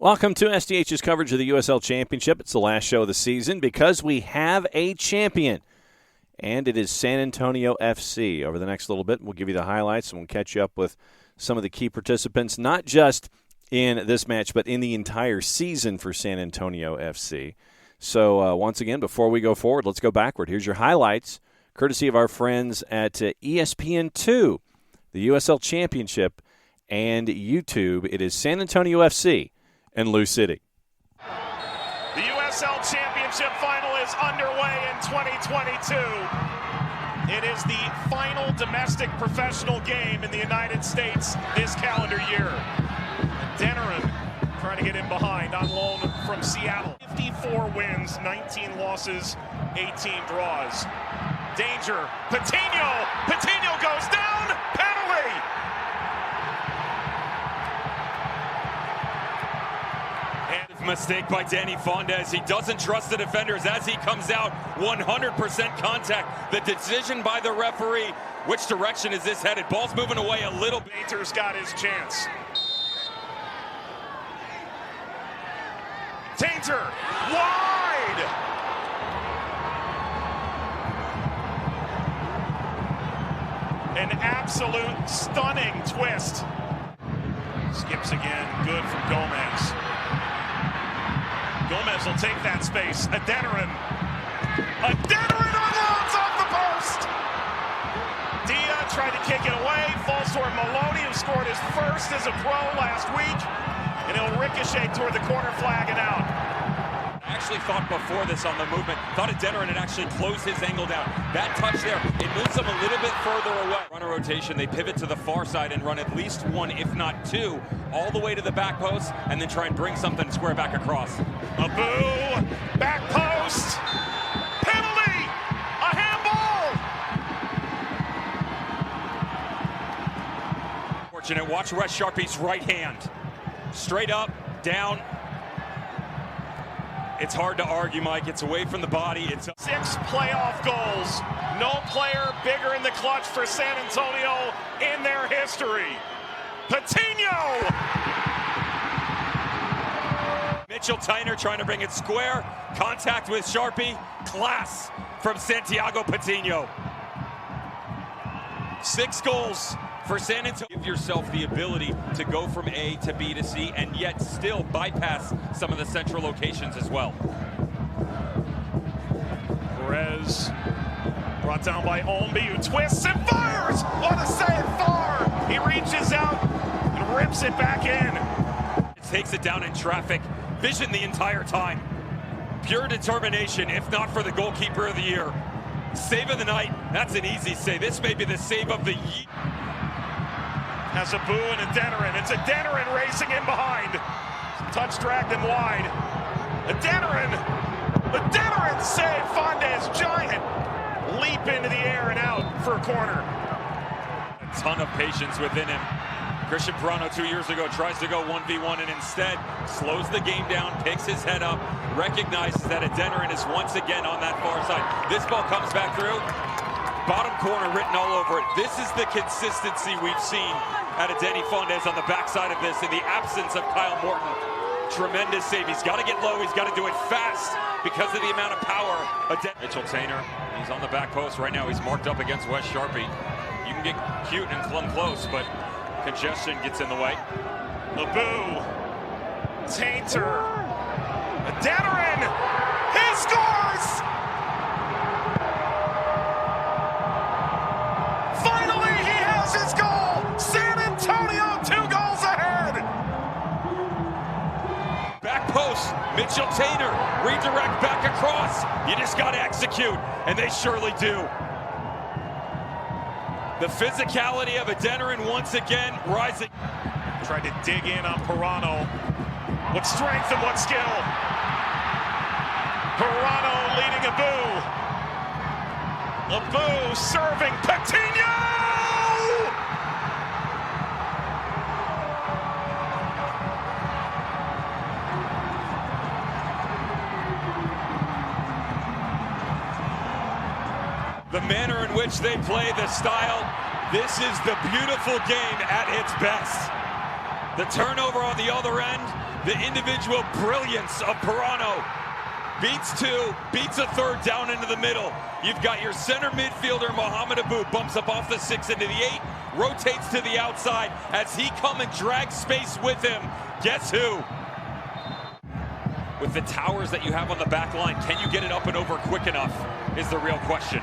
Welcome to SDH's coverage of the USL Championship. It's the last show of the season because we have a champion, and it is San Antonio FC. Over the next little bit, we'll give you the highlights, and we'll catch you up with some of the key participants, not just in this match, but in the entire season for San Antonio FC. So once again, before we go forward, let's go backward. Here's your highlights, courtesy of our friends at ESPN2, the USL Championship, and YouTube. It is San Antonio FC and Lou City. The USL Championship final is underway in 2022. It is the final domestic professional game in the United States this calendar year. Denerin trying to get in behind on loan from Seattle. 54 wins, 19 losses, 18 draws. Danger, Patino goes down, penalty! Mistake by Danny Fondes. He doesn't trust the defenders as he comes out. 100% contact. The decision by the referee. Which direction is this headed? Ball's moving away a little bit. Painter's got his chance. Tainter, wide! An absolute stunning twist. Skips again, good from Gomez. Gomez will take that space. Denerin unloads off the post! Dia tried to kick it away, falls toward Maloney, who scored his first as a pro last week, and it'll ricochet toward the corner flag and out. I actually thought before this on the movement, thought Denerin had actually closed his angle down. That touch there, it moves him a little bit further away. Run a rotation, they pivot to the far side and run at least one, if not two, all the way to the back post, and then try and bring something square back across. Abu, back post, penalty, a handball! Fortunate, watch Wes Sharpie's right hand. Straight up, down. It's hard to argue, Mike. It's away from the body. It's 6 playoff goals. No player bigger in the clutch for San Antonio in their history. Patino! Mitchell Tyner trying to bring it square. Contact with Sharpie. Class from Santiago Patino. 6 goals for San Antonio. Give yourself the ability to go from A to B to C and yet still bypass some of the central locations as well. Perez brought down by Olmby, who twists and fires! What a save far! He reaches out and rips it back in. It takes it down in traffic. Vision the entire time. Pure determination, if not for the goalkeeper of the year. Save of the night, that's an easy save. This may be the save of the year. Has Abu and a Denerin. It's a Denerin racing in behind. Touch dragged him wide. A Denerin save. Fondes, giant leap into the air and out for a corner. A ton of patience within him. Christian Perano 2 years ago tries to go 1v1 and instead slows the game down, picks his head up, recognizes that a Denerin is once again on that far side. This ball comes back through. Bottom corner written all over it. This is the consistency we've seen out of Danny Fondes on the backside of this in the absence of Kyle Morton. Tremendous save. He's got to get low. He's got to do it fast because of the amount of power. Mitchell Tainter, he's on the back post right now. He's marked up against Wes Sharpie. You can get cute and clung close, but congestion gets in the way. Abu, Tainter, Denerin, he scores! Finally, he has his goal! San Antonio 2 goals ahead! Back post, Mitchell Tainter, redirect back across. You just got to execute, and they surely do. The physicality of a Denerin once again rising. Tried to dig in on Perano. What strength and what skill. Perano leading Abu. Abu serving Patino! The manner in which they play, the style, this is the beautiful game at its best. The turnover on the other end, The individual brilliance of Pirano. Beats two, beats a third down into the middle. You've got your center midfielder, Mohamed Abou, bumps up off the 6 into the 8, rotates to the outside as he come and drags space with him. Guess who? With the towers that you have on the back line, can you get it up and over quick enough is the real question.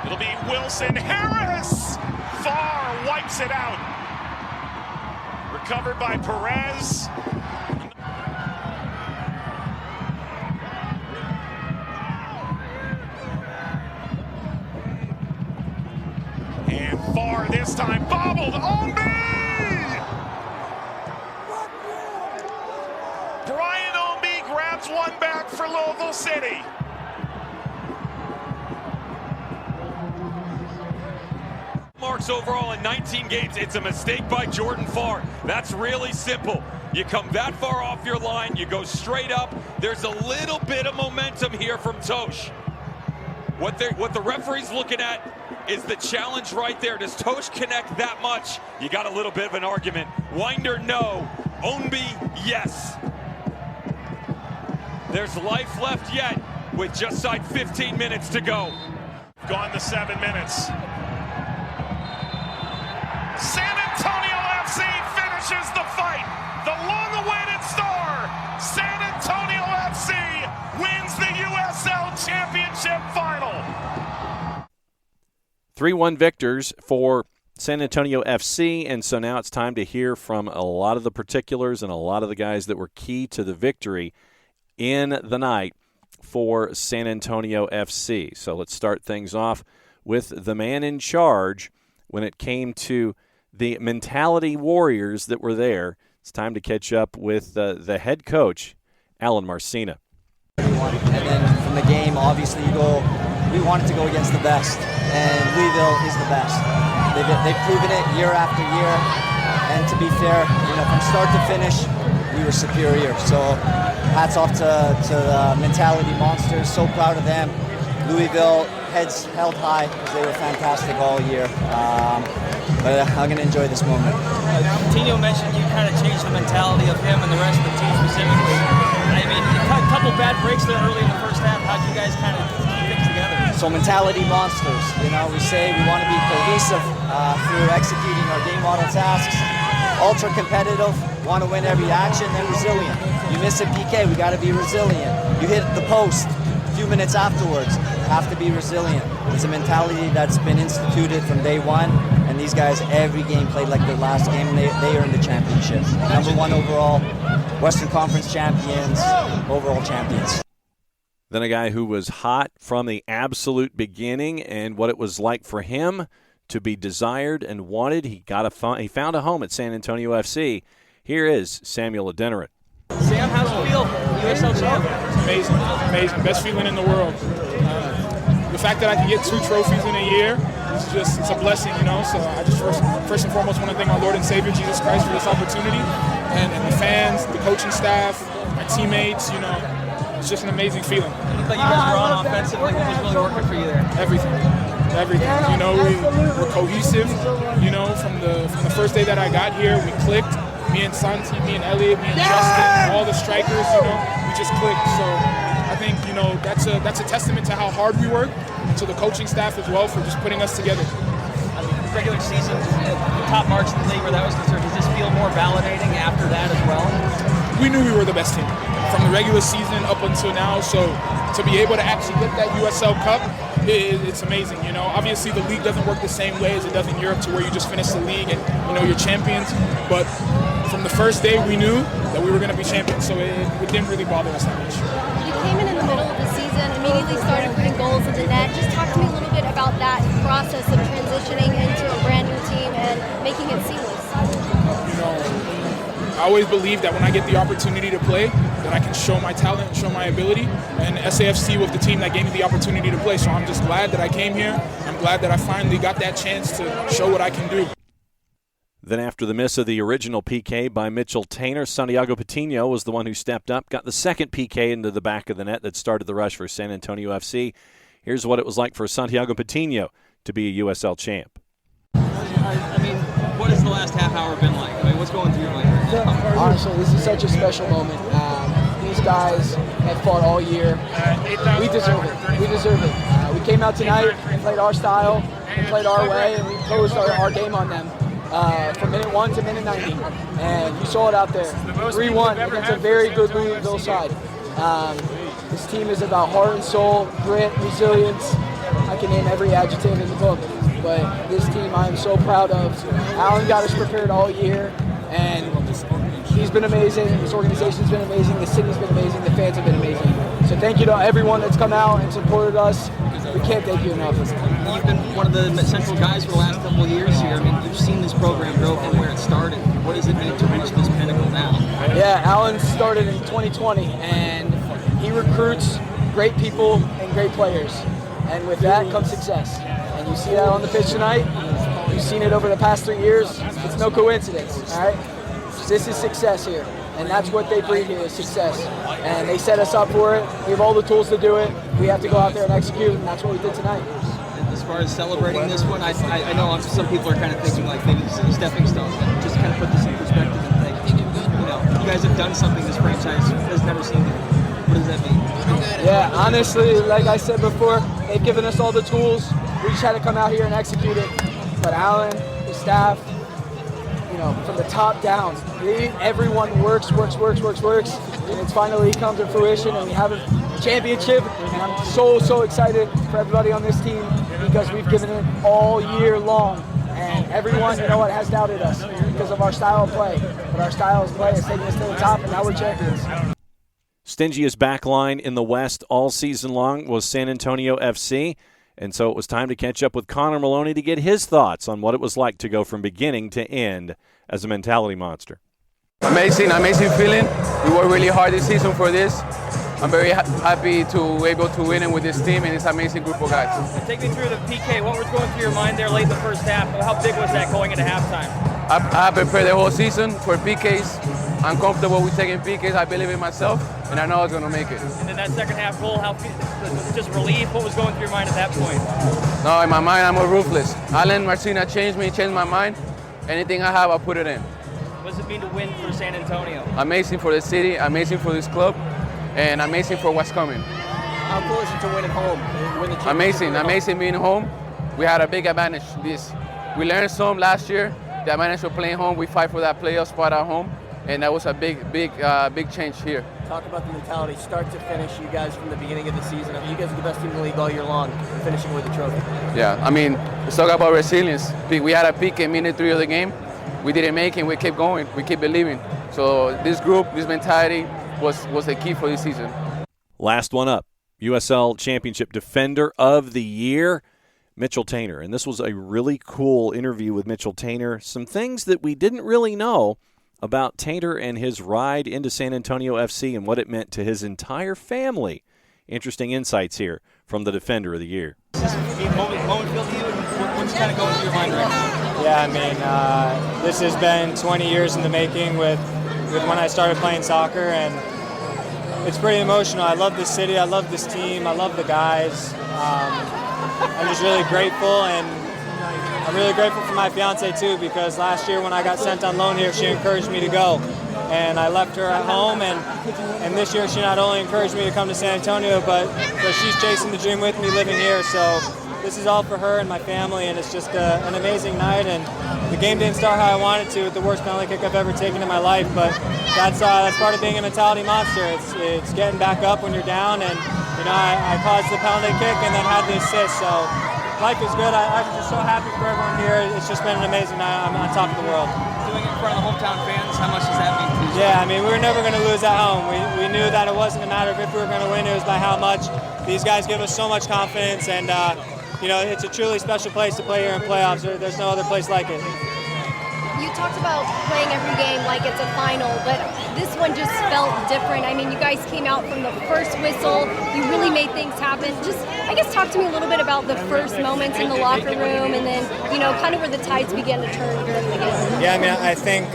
It'll be Wilson Harris. Farr wipes it out. Recovered by Perez. And Farr this time bobbled. Brian Omby grabs one back for Louisville City. Marks overall in 19 games. It's a mistake by Jordan Farr. That's really simple. You come that far off your line, you go straight up. There's a little bit of momentum here from Tosh. What the referee's looking at is the challenge right there. Does Tosh connect that much? You got a little bit of an argument. Winder, no. Ownby, yes. There's life left yet with just side 15 minutes to go. Gone to 7 minutes. San Antonio FC finishes the fight. The long-awaited star, San Antonio FC, wins the USL Championship final. 3-1 victors for San Antonio FC, and so now it's time to hear from a lot of the particulars and a lot of the guys that were key to the victory in the night for San Antonio FC. So let's start things off with the man in charge when it came to the mentality warriors that were there. It's time to catch up with the head coach, Alan Marcina. And then from the game, obviously, we wanted to go against the best, and Louisville is the best. They've proven it year after year, and to be fair, from start to finish, we were superior. So hats off to the mentality monsters. So proud of them. Louisville, heads held high because they were fantastic all year. But I'm going to enjoy this moment. Tino mentioned you kind of changed the mentality of him and the rest of the team specifically. I mean, a couple bad breaks there early in the first half. How'd you guys kind of keep things together? So mentality monsters. We say we want to be cohesive through executing our game model tasks. Ultra competitive, want to win every action, and resilient. You miss a PK, we got to be resilient. You hit the post a few minutes afterwards, have to be resilient. It's a mentality that's been instituted from day one, and these guys every game played like their last game, and they earned the championship. Number 1 overall, Western Conference champions, overall champions. Then a guy who was hot from the absolute beginning and what it was like for him to be desired and wanted. He found a home at San Antonio FC. Here is Samuel Adeniran. Sam, how's it feel? USL champ? It's amazing. Best feeling in the world. The fact that I can get 2 trophies in a year it's a blessing, So I just first and foremost want to thank our Lord and Savior Jesus Christ for this opportunity, and the fans, the coaching staff, my teammates. It's just an amazing feeling. You look like you guys were on offensively. What was really working for you there? Everything. We're cohesive. From the first day that I got here, we clicked. Me and Santi, me and Elliot, me and Justin, all the strikers, we just clicked. So I think, that's a testament to how hard we work, and to the coaching staff as well for just putting us together. Regular season, top marks in the league where that was concerned. Does this feel more validating after that as well? We knew we were the best team from the regular season up until now. So to be able to actually get that USL Cup, it's amazing. Obviously the league doesn't work the same way as it does in Europe, to where you just finish the league and you're champions. But from the first day, we knew that we were going to be champions, so it didn't really bother us that much. You came in the middle of the season, immediately started putting goals into net. Just talk to me a little bit about that process of transitioning into a brand new team and making it seamless. I always believe that when I get the opportunity to play, that I can show my talent and show my ability. And SAFC was the team that gave me the opportunity to play. So I'm just glad that I came here. I'm glad that I finally got that chance to show what I can do. Then after the miss of the original PK by Mitchell Taintor, Santiago Patino was the one who stepped up, got the second PK into the back of the net that started the rush for San Antonio FC. Here's what it was like for Santiago Patino to be a USL champ. I mean, what has the last half hour been like? What's going through your mind? Honestly, this is such a special moment. These guys have fought all year. We deserve it. We deserve it. We came out tonight and played our style, and played our way, and we imposed our game on them from minute 1 to minute 90. And you saw it out there. 3-1 against a very good Louisville side. This team is about heart and soul, grit, resilience. I can name every adjective in the book. But this team I am so proud of. Alan got us prepared all year, and he's been amazing. This organization's been amazing. The city's been amazing. The fans have been amazing. So thank you to everyone that's come out and supported us. We can't thank you enough. You've been one of the central guys for the last couple of years here. I mean, you've seen this program grow from where it started. What does it mean to reach this pinnacle now? Yeah, Alan started in 2020, and he recruits great people and great players. And with that comes success. And you see that on the pitch tonight. You've seen it over the past 3 years. It's no coincidence, all right? This is success here. And that's what they bring here is success. And they set us up for it. We have all the tools to do it. We have to go out there and execute, and that's what we did tonight. As far as celebrating this one, I know some people are kind of thinking like maybe this is a stepping stone. But just kind of put this in perspective and think, you guys have done something this franchise has never seen before. What does that mean? Yeah, honestly, like I said before, they've given us all the tools. We just had to come out here and execute it. But Alan, the staff, from the top down, everyone works, and it's finally come to fruition, and we have a championship, and I'm so excited for everybody on this team because we've given it all year long, and everyone, has doubted us because of our style of play, but our style of play has taken us to the top, and now we're champions. Stingiest backline in the West all season long was San Antonio FC. And so it was time to catch up with Connor Maloney to get his thoughts on what it was like to go from beginning to end as a mentality monster. Amazing feeling. We worked really hard this season for this. I'm very happy to be able to win it with this team and this amazing group of guys. Take me through the PK. What was going through your mind there late in the first half? How big was that going into halftime? I prepared the whole season for PKs. I'm comfortable with taking PKs. I believe in myself, and I know I was going to make it. And then that second half goal, was it just relief? What was going through your mind at that point? No, in my mind, I'm ruthless. Alan Marcina changed my mind. Anything I have, I'll put it in. What does it mean to win for San Antonio? Amazing for the city, amazing for this club, and amazing for what's coming. How cool is it to win at home? Amazing being home. We had a big advantage. We learned some last year. The advantage of playing home, we fight for that playoff spot at home. And that was a big change here. Talk about the mentality, start to finish, you guys from the beginning of the season. I mean, you guys are the best team in the league all year long, finishing with a trophy. Yeah, I mean, let's talk about resilience. We had a peak in minute 3 of the game. We didn't make it, we kept going, we keep believing. So this group, this mentality was the key for this season. Last one up, USL Championship Defender of the Year, Mitchell Taintor. And this was a really cool interview with Mitchell Taintor. Some things that we didn't really know about Taintor and his ride into San Antonio FC and what it meant to his entire family. Interesting insights here from the Defender of the Year. What's kind of going through your mind right now? Yeah, I mean, this has been 20 years in the making with when I started playing soccer, and it's pretty emotional. I love this city, I love this team, I love the guys. I'm just really grateful, and I'm really grateful for my fiance too, because last year when I got sent on loan here, she encouraged me to go. And I left her at home, and this year she not only encouraged me to come to San Antonio, but she's chasing the dream with me living here. So this is all for her and my family, and it's just an amazing night. And the game didn't start how I wanted to with the worst penalty kick I've ever taken in my life, but that's part of being a mentality monster. It's getting back up when you're down, and I caused the penalty kick and then had the assist. So life is good. I'm just so happy for everyone here. It's just been an amazing night. I'm on top of the world. Doing it in front of the hometown fans, how much does that mean to you? Yeah, I mean, we were never going to lose at home. We knew that it wasn't a matter of if we were going to win, it was by how much. These guys give us so much confidence, and it's a truly special place to play here in playoffs. There's no other place like it. You talked about playing every game like it's a final, but this one just felt different. I mean, you guys came out from the first whistle. You really made things happen. Just, I guess, talk to me a little bit about the first moments in the locker room, and then, kind of where the tides began to turn during the game. Yeah, I mean, I think,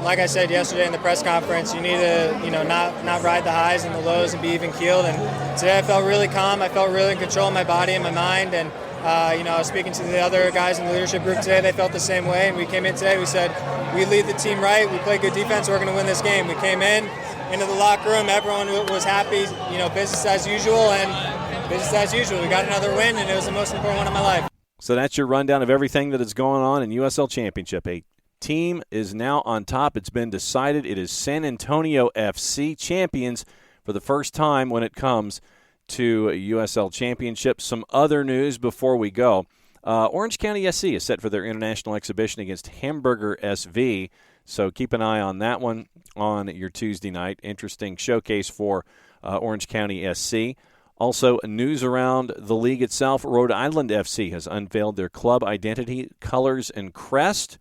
like I said yesterday in the press conference, you need to, not ride the highs and the lows and be even keeled. And today I felt really calm. I felt really in control of my body and my mind, and I was speaking to the other guys in the leadership group today. They felt the same way, and we came in today. We said, we lead the team right. We play good defense. We're going to win this game. We came into the locker room. Everyone was happy. Business as usual, and business as usual. We got another win, and it was the most important one of my life. So that's your rundown of everything that is going on in USL Championship. A team is now on top. It's been decided. It is San Antonio FC champions for the first time when it comes to USL Championship. Some other news before we go. Orange County SC is set for their international exhibition against Hamburger SV, so keep an eye on that one on your Tuesday night. Interesting showcase for Orange County SC. Also, news around the league itself. Rhode Island FC has unveiled their club identity, colors, and crest.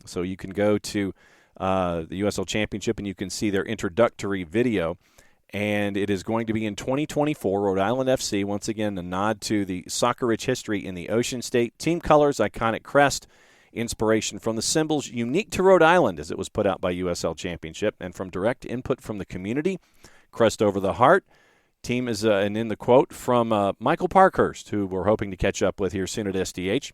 So you can go to the USL Championship and you can see their introductory video. And it is going to be in 2024. Rhode Island FC, once again, a nod to the soccer-rich history in the Ocean State. Team colors, iconic crest, inspiration from the symbols unique to Rhode Island as it was put out by USL Championship. And from direct input from the community, crest over the heart. Team is, and in the quote from Michael Parkhurst, who we're hoping to catch up with here soon at SDH.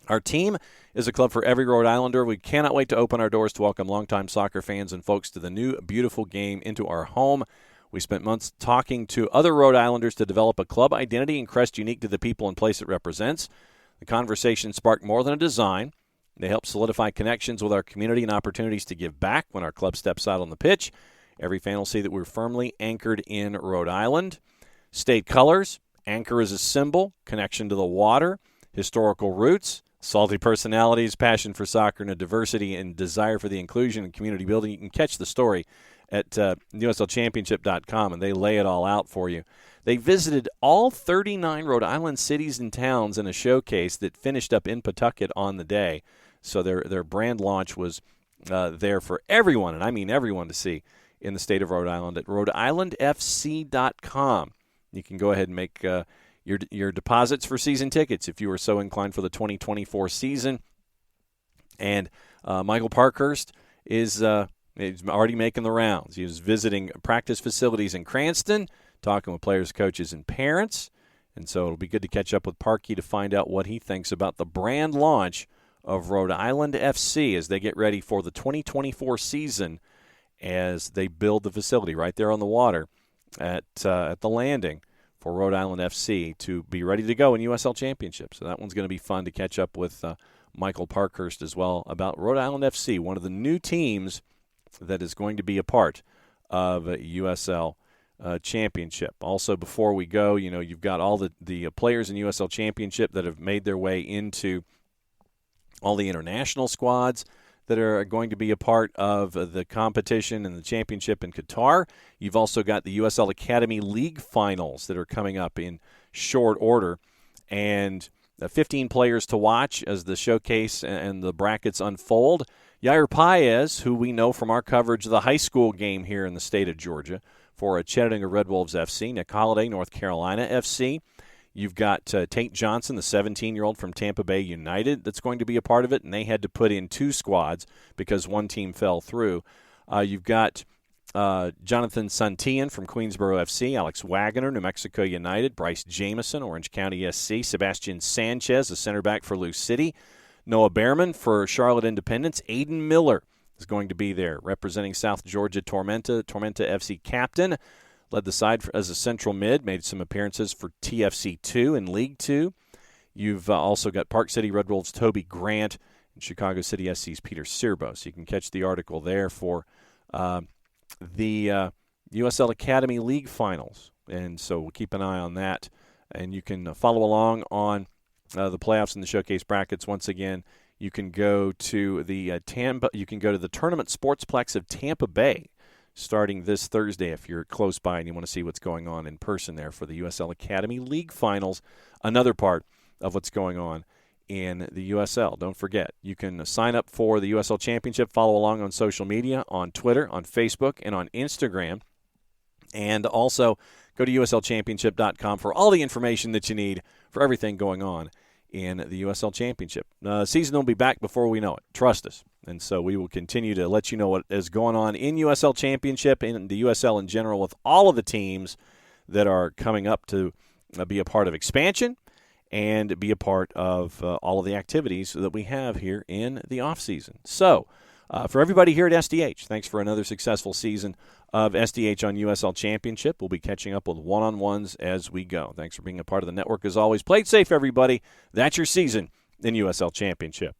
Our team is a club for every Rhode Islander. We cannot wait to open our doors to welcome longtime soccer fans and folks to the new, beautiful game into our home. We spent months talking to other Rhode Islanders to develop a club identity and crest unique to the people and place it represents. The conversation sparked more than a design. They help solidify connections with our community and opportunities to give back when our club steps out on the pitch. Every fan will see that we're firmly anchored in Rhode Island. State colors, anchor is a symbol, connection to the water, historical roots, salty personalities, passion for soccer, and a diversity and desire for the inclusion and community building. You can catch the story at USLChampionship.com, and they lay it all out for you. They visited all 39 Rhode Island cities and towns in a showcase that finished up in Pawtucket on the day. So their brand launch was there for everyone, and I mean everyone, to see in the state of Rhode Island at rhodeislandfc.com. You can go ahead and make your deposits for season tickets if you are so inclined for the 2024 season. And Michael Parkhurst is already making the rounds. He was visiting practice facilities in Cranston, talking with players, coaches, and parents. And so it'll be good to catch up with Parkey to find out what he thinks about the brand launch of Rhode Island FC as they get ready for the 2024 season, as they build the facility right there on the water at the landing for Rhode Island FC to be ready to go in USL Championship. So that one's going to be fun to catch up with Michael Parkhurst as well about Rhode Island FC, one of the new teams that is going to be a part of USL Championship. Also, before we go, you've got all the players in USL Championship that have made their way into all the international squads that are going to be a part of the competition and the championship in Qatar. You've also got the USL Academy League finals that are coming up in short order. And 15 players to watch as the showcase and the brackets unfold. Yair Paez, who we know from our coverage of the high school game here in the state of Georgia for Chattanooga Red Wolves FC. Nick Holiday, North Carolina FC. You've got Tate Johnson, the 17-year-old from Tampa Bay United, that's going to be a part of it, and they had to put in 2 squads because one team fell through. You've got Jonathan Santillan from Queensboro FC, Alex Wagoner, New Mexico United, Bryce Jameson, Orange County SC, Sebastian Sanchez, the center back for Lou City, Noah Behrman for Charlotte Independence, Aiden Miller is going to be there representing South Georgia Tormenta FC captain. Led the side as a central mid, made some appearances for TFC 2 in League 2. You've also got Park City Red Wolves' Toby Grant and Chicago City SC's Peter Sirbo. So you can catch the article there for the USL Academy League finals. And so we'll keep an eye on that. And you can follow along on the playoffs and the showcase brackets. Once again, you can go to the Tournament Sportsplex of Tampa Bay, starting this Thursday if you're close by and you want to see what's going on in person there for the USL Academy League Finals, another part of what's going on in the USL. Don't forget, you can sign up for the USL Championship, follow along on social media, on Twitter, on Facebook, and on Instagram, and also go to USLChampionship.com for all the information that you need for everything going on in the USL Championship. Season will be back before we know it. Trust us. And so we will continue to let you know what is going on in USL Championship and the USL in general with all of the teams that are coming up to be a part of expansion and be a part of all of the activities that we have here in the off season. So, for everybody here at SDH, thanks for another successful season of SDH on USL Championship. We'll be catching up with one-on-ones as we go. Thanks for being a part of the network as always. Play it safe, everybody. That's your season in USL Championship.